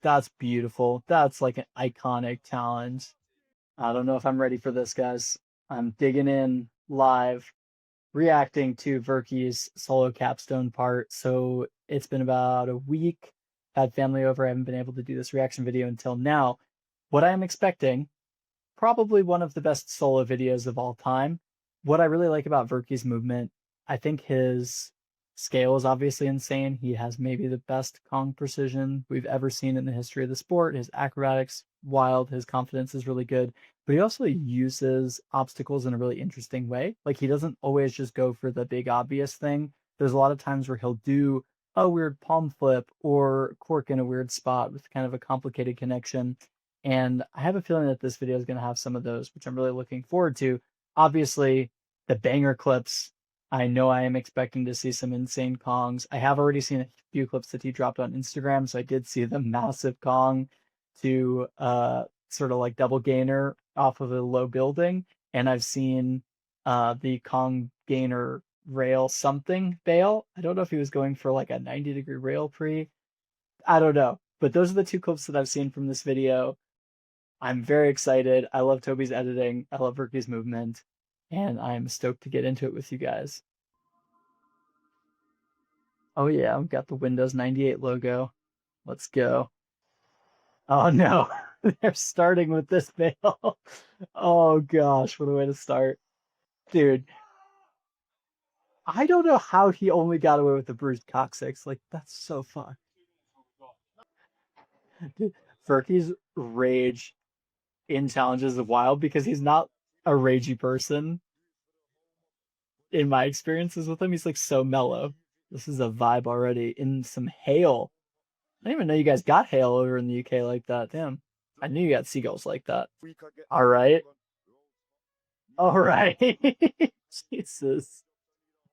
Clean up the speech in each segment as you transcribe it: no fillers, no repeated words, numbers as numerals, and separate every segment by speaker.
Speaker 1: That's beautiful. That's like an iconic challenge. I don't know if I'm ready for this, guys. I'm digging in live, reacting to Verky's solo capstone part. So it's been about a week. Had family over. I haven't been able to do this reaction video until now. What I am expecting, probably one of the best solo videos of all time. What I really like about Verky's movement, I think his scale is obviously insane. He has maybe the best Kong precision we've ever seen in the history of the sport. His acrobatics, wild. His confidence is really good. But he also uses obstacles in a really interesting way. Like he doesn't always just go for the big obvious thing. There's a lot of times where he'll do a weird palm flip or cork in a weird spot with kind of a complicated connection. And I have a feeling that this video is going to have some of those, which I'm really looking forward to. Obviously, the banger clips, I know I am expecting to see some insane Kongs. I have already seen a few clips that he dropped on Instagram, so I did see the massive Kong to sort of like double gainer off of a low building, and I've seen the Kong gainer rail something bail. I don't know if he was going for like a 90-degree rail pre. I don't know. But those are the two clips that I've seen from this video. I'm very excited. I love Toby's editing. I love Verky's movement. And I'm stoked to get into it with you guys. Oh yeah, I've got the Windows 98 logo. Let's go. Oh no, they're starting with this fail. Oh gosh, what a way to start. Dude, I don't know how he only got away with the bruised coccyx. Like, that's so fun. Dude, Verky's rage in challenges is wild because he's not a ragey person in my experiences with him. He's like so mellow. This is a vibe already. In some hail. I didn't even know you guys got hail over in the UK like that. Damn. I knew you got seagulls like that. All right. All right. Jesus.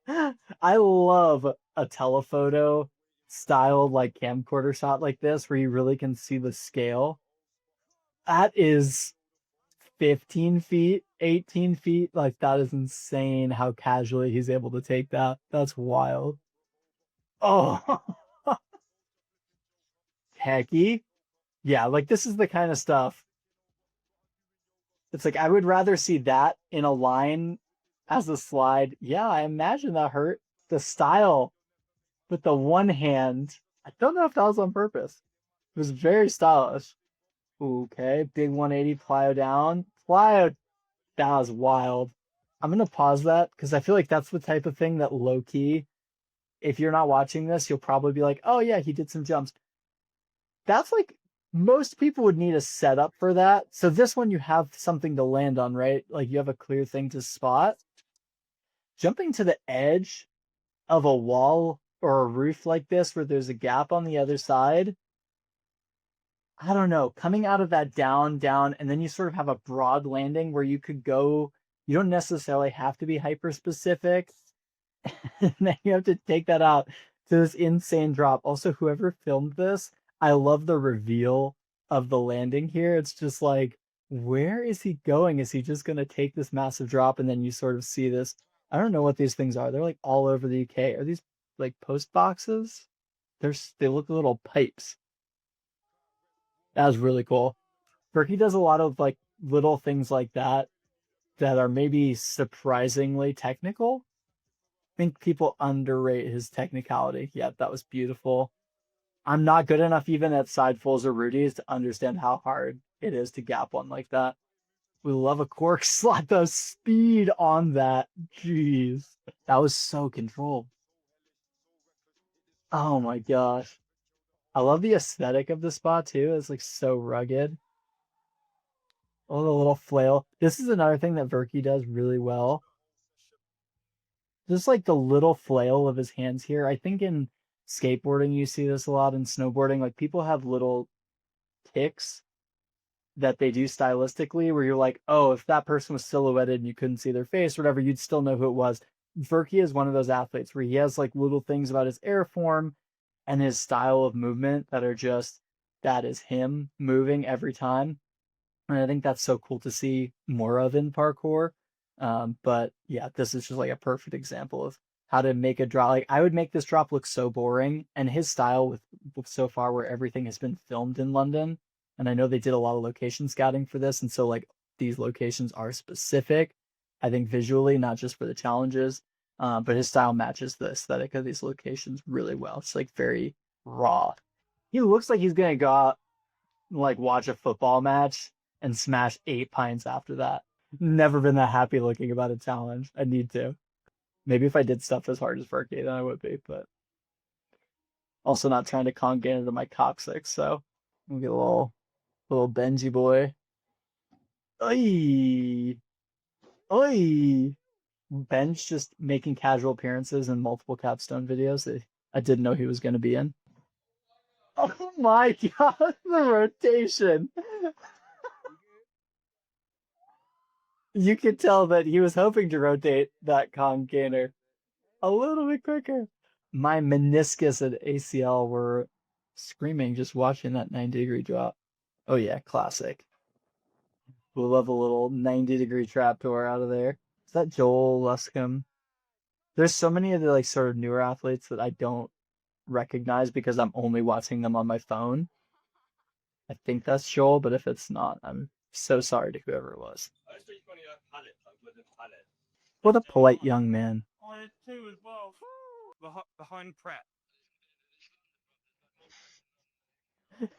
Speaker 1: I love a telephoto styled like camcorder shot like this where you really can see the scale. That is 15 feet, 18 feet. Like, that is insane how casually he's able to take that. That's wild. Oh, hecky. Yeah, like, this is the kind of stuff. It's like, I would rather see that in a line as a slide. Yeah, I imagine that hurt. The style with the one hand, I don't know if that was on purpose. It was very stylish. Okay, big 180 plyo down. Plyo, that was wild. I'm gonna pause that because I feel like that's the type of thing that low key, if you're not watching this, you'll probably be like, oh yeah, he did some jumps. That's like most people would need a setup for that. So this one you have something to land on, right? Like you have a clear thing to spot. Jumping to the edge of a wall or a roof like this where there's a gap on the other side, I don't know, coming out of that down, down, and then you sort of have a broad landing where you could go, you don't necessarily have to be hyper specific. And then you have to take that out to this insane drop. Also, whoever filmed this, I love the reveal of the landing here. It's just like, where is he going? Is he just going to take this massive drop? And then you sort of see this. I don't know what these things are. They're like all over the UK. Are these like post boxes? They look like little pipes. That was really cool. Berkey does a lot of like little things like that are maybe surprisingly technical. I think people underrate his technicality. Yeah, that was beautiful. I'm not good enough even at side fulls or Rudies to understand how hard it is to gap one like that. We love a cork slot though. Speed on that. Jeez. That was so controlled. Oh my gosh. I love the aesthetic of the spot too. It's like so rugged. Oh, the little flail. This is another thing that Verky does really well. Just like the little flail of his hands here. I think in skateboarding you see this a lot, in snowboarding. Like people have little ticks that they do stylistically where you're like, oh, if that person was silhouetted and you couldn't see their face or whatever, you'd still know who it was. Verky is one of those athletes where he has like little things about his air form and his style of movement that are just, that is him moving every time. And I think that's so cool to see more of in parkour. But yeah, this is just like a perfect example of how to make a drop. Like I would make this drop look so boring, and his style with so far where everything has been filmed in London, and I know they did a lot of location scouting for this, and so like these locations are specific, I think visually, not just for the challenges, but his style matches the aesthetic of these locations really well. It's like very raw. He looks like he's gonna go out and like watch a football match and smash 8 pints after that. Never been that happy looking about a challenge. I need to. Maybe if I did stuff as hard as Verky, then I would be, but also not trying to con gain into my coccyx, so we'll get a little Benji boy. Oi! Oi! Benj just making casual appearances in multiple Capstone videos that I didn't know he was going to be in. Oh my god, the rotation! You could tell that he was hoping to rotate that con gainer a little bit quicker. My meniscus and ACL were screaming just watching that 90-degree drop. Oh yeah, classic. We'll love a little 90-degree trapdoor out of there. Is that Joel Luscombe? There's so many of the like sort of newer athletes that I don't recognize because I'm only watching them on my phone. I think that's Joel, but if it's not, I'm so sorry to whoever it was. What a polite young man.
Speaker 2: Behind Pratt.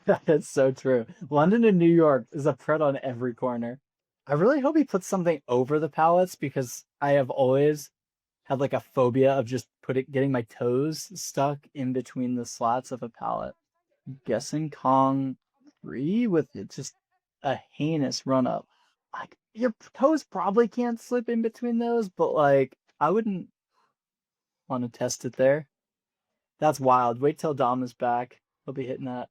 Speaker 1: That is so true. London and New York is a pret on every corner. I really hope he puts something over the pallets because I have always had like a phobia of just getting my toes stuck in between the slats of a pallet. I'm guessing Kong 3 with it just a heinous run up. Like your toes probably can't slip in between those, but like I wouldn't want to test it there. That's wild. Wait till Dom is back. He'll be hitting that.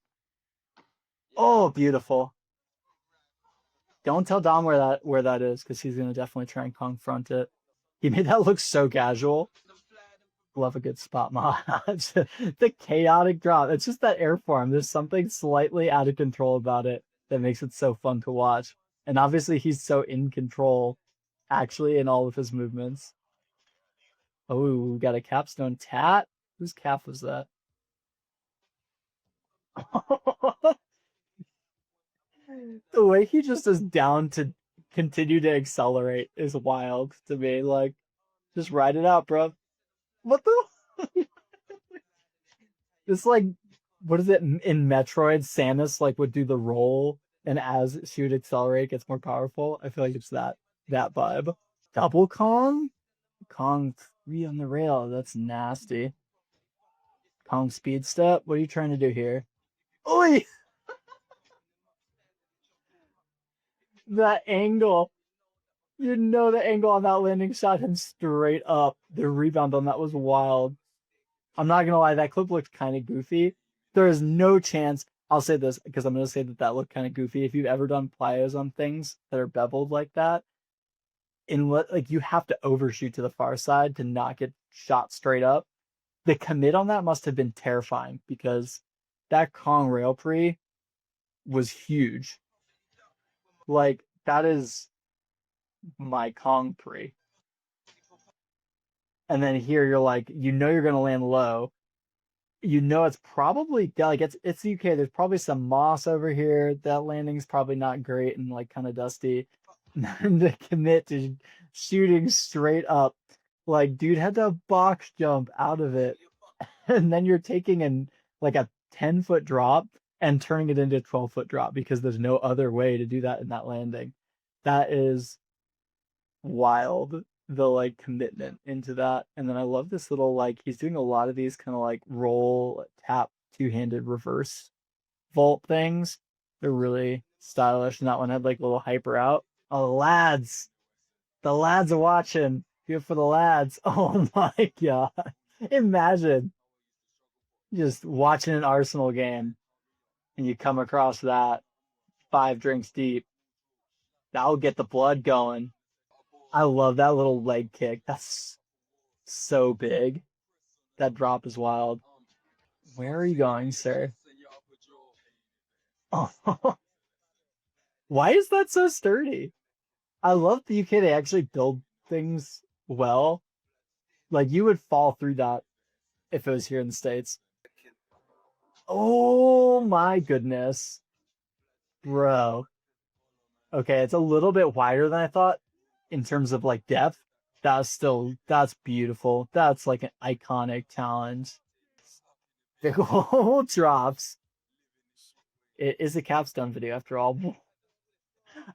Speaker 1: Oh, beautiful. Don't tell Dom where that is, because he's gonna definitely try and confront it. He made that look so casual. Love a good spot mod. The chaotic drop. It's just that air form. There's something slightly out of control about it that makes it so fun to watch. And obviously he's so in control, actually, in all of his movements. Oh, we got a capstone tat. Whose calf was that? The way he just is down to continue to accelerate is wild to me. Like, just ride it out, bro. What the? It's like, what is it in Metroid? Samus like would do the roll, and as she would accelerate, it gets more powerful. I feel like it's that vibe. Double Kong, Kong 3 on the rail. That's nasty. Kong speed step. What are you trying to do here? Oi! That angle. You know the angle on that landing shot him straight up. The rebound on that was wild. I'm not gonna lie, that clip looked kind of goofy. There is no chance. I'll say this because I'm gonna say that looked kind of goofy. If you've ever done plyos on things that are beveled like that, in what like you have to overshoot to the far side to not get shot straight up. The commit on that must have been terrifying because that Kong rail pre was huge. Like that is my Kong pre. And then here you're like, you know you're gonna land low. You know it's probably like it's the UK. There's probably some moss over here. That landing's probably not great and like kind of dusty. And to commit to shooting straight up, like dude had to box jump out of it, and then you're taking in like a 10-foot drop and turning it into a 12-foot drop because there's no other way to do that in that landing. That is wild, the like commitment into that. And then I love this little like he's doing a lot of these kind of like roll tap two-handed reverse vault things. They're really stylish. And that one had like a little hyper out. Oh, lads. The lads are watching. Good for the lads. Oh my god. Imagine just watching an Arsenal game and you come across that 5 drinks deep. That'll get the blood going. I love that little leg kick. That's so big. That drop is wild. Where are you going, sir? Oh, why is that so sturdy? I love the UK. They actually build things well. Like you would fall through that if it was here in the States. Oh my goodness, bro. Okay, it's a little bit wider than I thought in terms of like depth. That's beautiful. That's like an iconic challenge. Big old drops. It is a capstone video after all.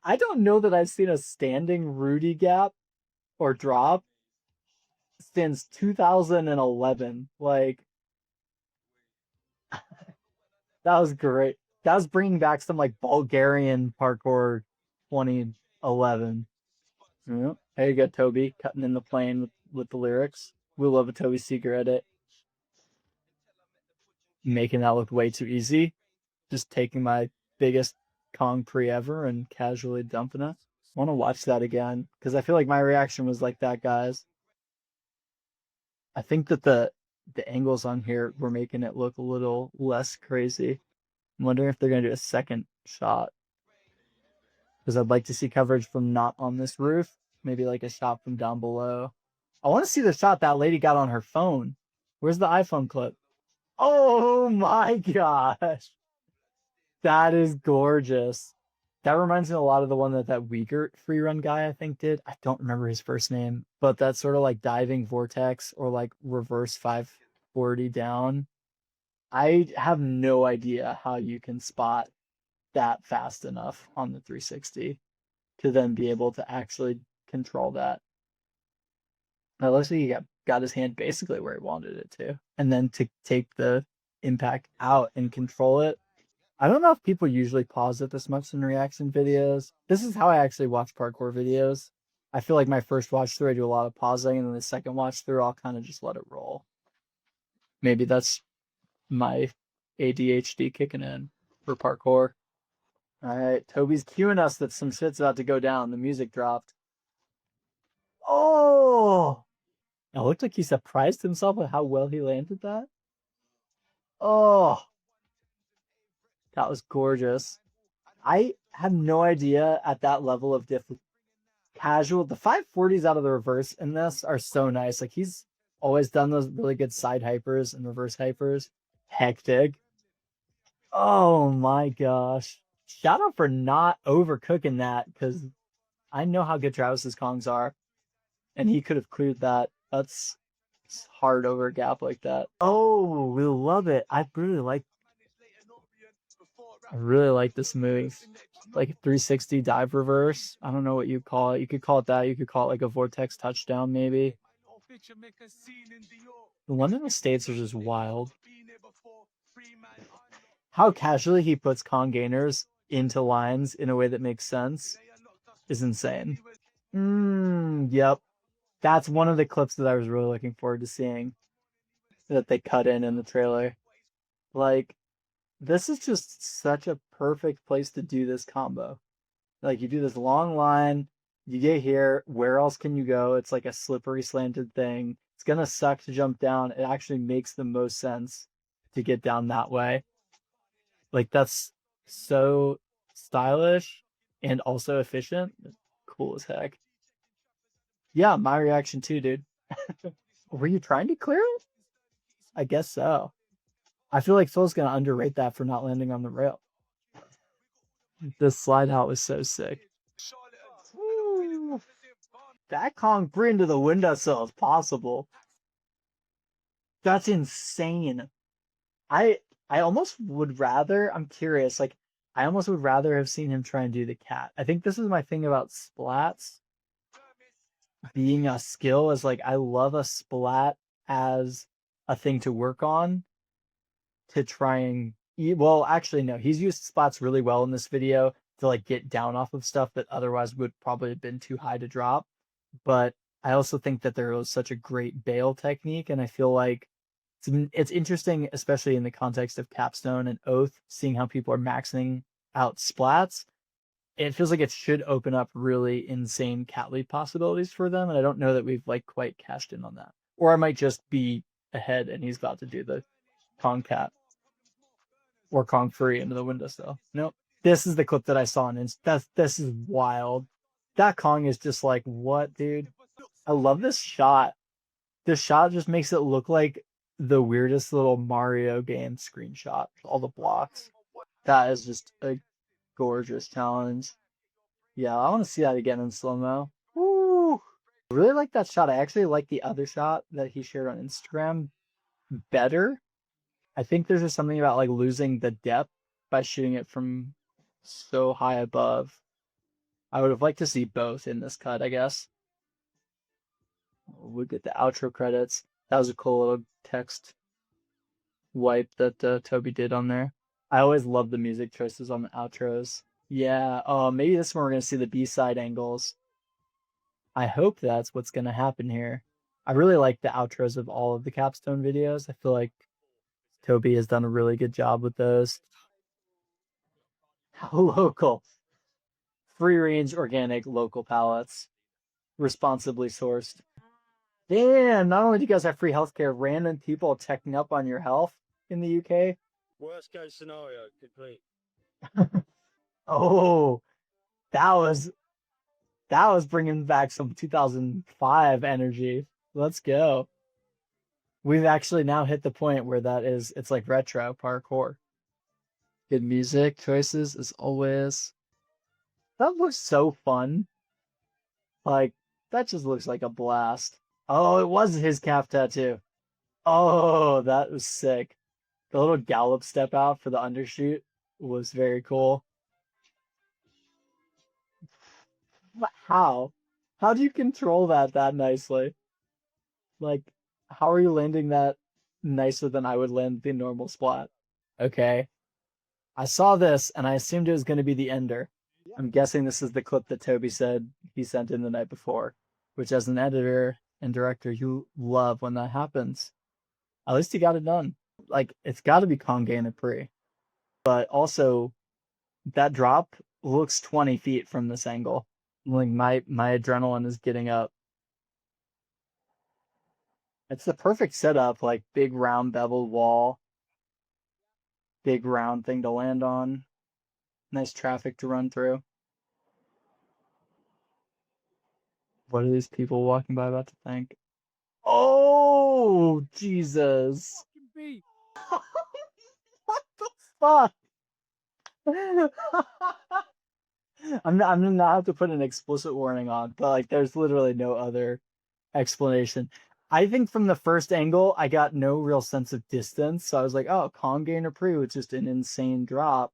Speaker 1: I don't know that I've seen a standing Rudy gap or drop since 2011. Like, that was great. That was bringing back some like Bulgarian parkour 2011. Yeah. There you go, Toby, cutting in the plane with the lyrics. We love a Toby Seeger edit. Making that look way too easy. Just taking my biggest Kong pre ever and casually dumping it. I want to watch that again because I feel like my reaction was like that, guys. I think that the angles on here were making it look a little less crazy. I'm wondering if they're gonna do a second shot because I'd like to see coverage from not on this roof, maybe like a shot from down below. I want to see the shot that lady got on her phone. Where's the iPhone clip? Oh my gosh, that is gorgeous. That reminds me a lot of the one that Wiegert free run guy I think did. I don't remember his first name, but that sort of like diving vortex or like reverse 540 down. I have no idea how you can spot that fast enough on the 360 to then be able to actually control that. It looks like he got his hand basically where he wanted it to. And then to take the impact out and control it. I don't know if people usually pause it this much in reaction videos. This is how I actually watch parkour videos. I feel like my first watch through, I do a lot of pausing, and then the second watch through, I'll kind of just let it roll. Maybe that's my ADHD kicking in for parkour. All right, Toby's cueing us that some shit's about to go down. The music dropped. Oh! It looked like he surprised himself with how well he landed that. Oh, that was gorgeous. I have no idea at that level of casual. The 540s out of the reverse in this are so nice. Like he's always done those really good side hypers and reverse hypers. Hectic. Oh my gosh. Shout out for not overcooking that because I know how good Travis's Kongs are. And he could have cleared that. That's hard over a gap like that. Oh, we love it. I really like this move. Like a 360 dive reverse. I don't know what you call it. You could call it that. You could call it like a vortex touchdown, maybe. The one in the States are just wild. How casually he puts Kong gainers into lines in a way that makes sense is insane. Yep. That's one of the clips that I was really looking forward to seeing that they cut in the trailer. Like, this is just such a perfect place to do this combo. Like, you do this long line, you get here, where else can you go? It's like a slippery, slanted thing. It's gonna suck to jump down. It actually makes the most sense to get down that way. Like, that's so stylish and also efficient. Cool as heck. Yeah, my reaction too, dude. Were you trying to clear it? I guess so. I feel like Phil's gonna underrate that for not landing on the rail. This slide out was so sick. Woo. That Kong free into the windowsill is possible. That's insane. I I almost would rather, I'm curious, like I almost would rather have seen him try and do the cat. I think this is my thing about splats being a skill is like I love a splat as a thing to work on to try and well, actually no, he's used splats really well in this video to like get down off of stuff that otherwise would probably have been too high to drop. But I also think that there was such a great bail technique, and I feel like it's interesting, especially in the context of Capstone and Oath, seeing how people are maxing out splats. It feels like it should open up really insane cat leap possibilities for them, and I don't know that we've like quite cashed in on that. Or I might just be ahead and he's about to do the Kong cat or Kong free into the windowsill. Nope. This is the clip that I saw, and this is wild. That Kong is just like, what, dude? I love this shot. the shot just makes it look like the weirdest little Mario game screenshot. All the blocks. That is just a gorgeous challenge. Yeah, I want to see that again in slow-mo. Woo! I really like that shot. I actually like the other shot that he shared on Instagram better. I think there's just something about like losing the depth by shooting it from so high above. I would have liked to see both in this cut, I guess. We get the outro credits. That was a cool little text wipe that Toby did on there. I always love the music choices on the outros. Yeah. Oh, maybe this one we're gonna see the B-side angles. I hope that's what's gonna happen here. I really like the outros of all of the Capstone videos. I feel like Toby has done a really good job with those. How local. Free range organic local pallets. Responsibly sourced. Damn, not only do you guys have free healthcare, random people checking up on your health in the UK.
Speaker 2: Worst case scenario, complete.
Speaker 1: Oh, that was bringing back some 2005 energy. Let's go. We've actually now hit the point where it's like retro parkour. Good music choices as always. That looks so fun. Like, that just looks like a blast. Oh, it was his calf tattoo. Oh, that was sick. The little gallop step out for the undershoot was very cool. How? How do you control that nicely? Like, how are you landing that nicer than I would land the normal splat? Okay. I saw this and I assumed it was going to be the ender. I'm guessing this is the clip that Toby said he sent in the night before, which as an editor and director, you love when that happens. At least he got it done. Like, it's got to be Conge and a pre. But also, that drop looks 20 feet from this angle. Like, my adrenaline is getting up. It's the perfect setup, like big round beveled wall, big round thing to land on, nice traffic to run through. What are these people walking by about to think? Oh, Jesus. What the fuck? I'm gonna not have to put an explicit warning on, but like there's literally no other explanation. I think from the first angle, I got no real sense of distance. So I was like, oh, Kong gainer pre with just an insane drop.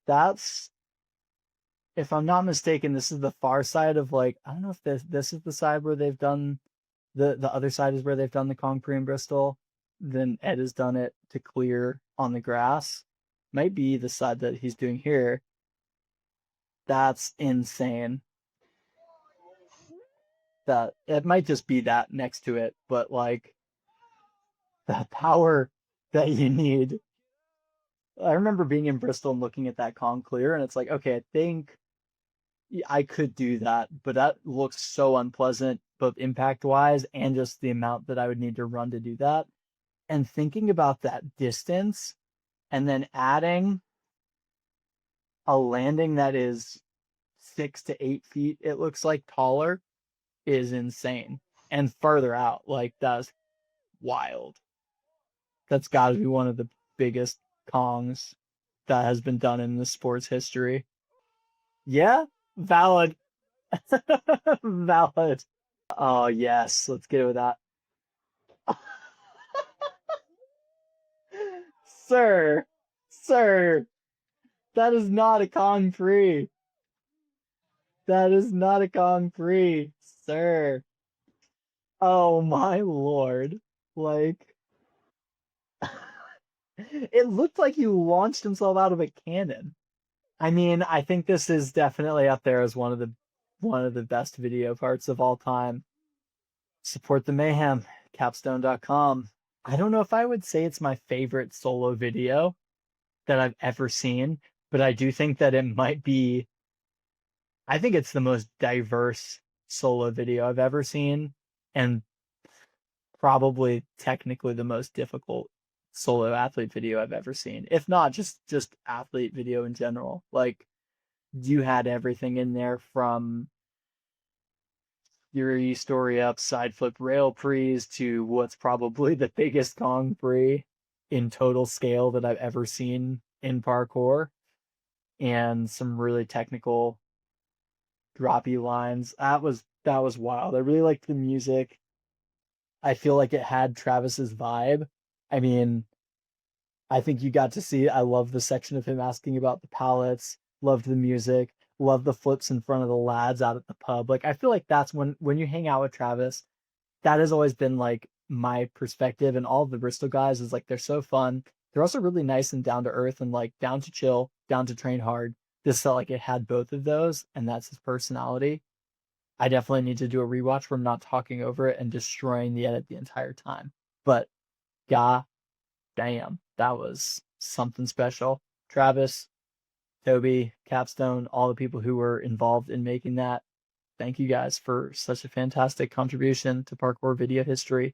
Speaker 1: That's, if I'm not mistaken, this is the far side of like, I don't know if this is the side where they've done the other side is where they've done the Kong pre in Bristol. Then Ed has done it to clear on the grass. Might be the side that he's doing here. That's insane. That it might just be that next to it, but like the power that you need. I remember being in Bristol and looking at that Kong clear, and it's like, okay, I think I could do that, but that looks so unpleasant, both impact wise and just the amount that I would need to run to do that. And thinking about that distance and then adding a landing that is 6 to 8 feet, it looks like taller, is insane. And further out, like that's wild. That's got to be one of the biggest Kongs that has been done in the sports history. Yeah, valid. Valid. Oh, yes. Let's get it with that. Sir, sir, that is not a Kong free. That is not a Kong free, sir. Oh, my lord. Like, it looked like he launched himself out of a cannon. I mean, I think this is definitely up there as one of the best video parts of all time. Support the mayhem, capstone.com. I don't know if I would say it's my favorite solo video that I've ever seen, but I do think that it might be, I think it's the most diverse solo video I've ever seen, and probably technically the most difficult solo athlete video I've ever seen. If not just athlete video in general. Like you had everything in there from 3-story up side flip rail prees to what's probably the biggest Kong pre in total scale that I've ever seen in parkour, and some really technical droppy lines. That was wild. I really liked the music. I feel like it had Travis's vibe. I mean, I think you got to see it. I love the section of him asking about the pallets, loved the music, loved the flips in front of the lads out at the pub. Like I feel like that's when you hang out with Travis, that has always been like my perspective, and all of the Bristol guys is like they're so fun. They're also really nice and down to earth and like down to chill, down to train hard. This felt like it had both of those, and that's his personality. I definitely need to do a rewatch where I'm not talking over it and destroying the edit the entire time. But god damn, that was something special. Travis, Toby, Capstone, all the people who were involved in making that. Thank you guys for such a fantastic contribution to parkour video history.